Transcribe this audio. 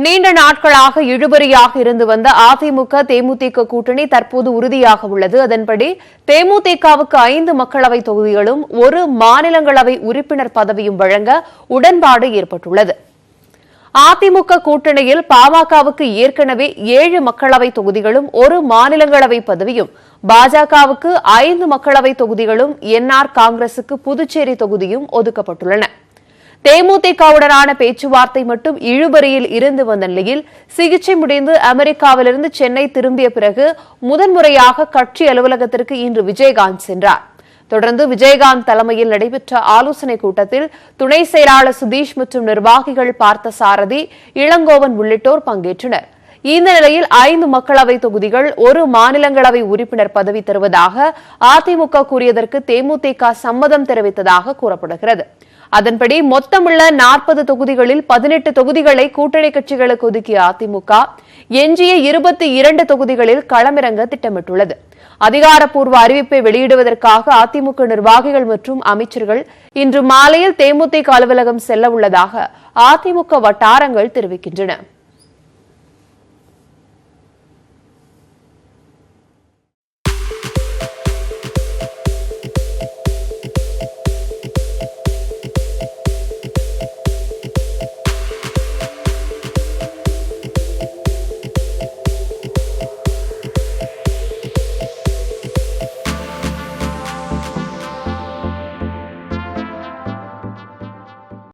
நீண்ட நாட்களாக இழுபறியாக இருந்து வந்த அதிமுக தேமுதிக கூட்டணி தற்போது உறுதியாக உள்ளது. அதன்படி தேமுதிகவுக்கு 5 மக்களவை தொகுதிகளும் 1 மாநிலங்களவை உறுப்பினர் பதவியும் வழங்க உடன்பாடு ஏற்பட்டுள்ளது. அதிமுக கூட்டணியில் பாமகவுக்கு ஏற்கனவே 7 மக்களவை தொகுதிகளும் 1 மாநிலங்களவை பதவியும், பாஜகவுக்கு 5 மக்களவை தொகுதிகளும், என்ஆர் காங்கிரசுக்கு புதுச்சேரி தொகுதியும் ஒதுக்கப்பட்டுள்ளன. தேமுதிகவுடனான பேச்சுவார்த்தை மட்டும் இழுபறியில் இருந்து வந்த நிலையில் சிகிச்சை முடிந்து அமெரிக்காவிலிருந்து சென்னை திரும்பிய பிறகு முதன்முறையாக கட்சி அலுவலகத்திற்கு இன்று விஜயகாந்த் சென்றார். தொடர்ந்து விஜயகாந்த் தலைமையில் நடைபெற்ற ஆலோசனைக் கூட்டத்தில் துணை செயலாளர் சுதீஷ் மற்றும் நிர்வாகிகள் பார்த்தசாரதி, இளங்கோவன் உள்ளிட்டோர் பங்கேற்றனர். இந்த நிலையில் 5 மக்களவை தொகுதிகள் 1 மாநிலங்களவை உறுப்பினர் பதவி தருவதாக அதிமுக கூறியதற்கு தேமுதிக சம்மதம் தெரிவித்ததாக கூறப்படுகிறது. அதன்படி மொத்தமுள்ள 40 தொகுதிகளில் 18 தொகுதிகளை கூட்டணி கட்சிகளுக்கு ஒதுக்கிய அதிமுக எஞ்சிய 22 தொகுதிகளில் களமிறங்க திட்டமிட்டுள்ளது. அதிகாரப்பூர்வ அறிவிப்பை வெளியிடுவதற்காக அதிமுக நிர்வாகிகள் மற்றும் அமைச்சர்கள் இன்று மாலையில் தேமுதிக அலுவலகம் செல்ல உள்ளதாக அதிமுக வட்டாரங்கள் தெரிவிக்கின்றன.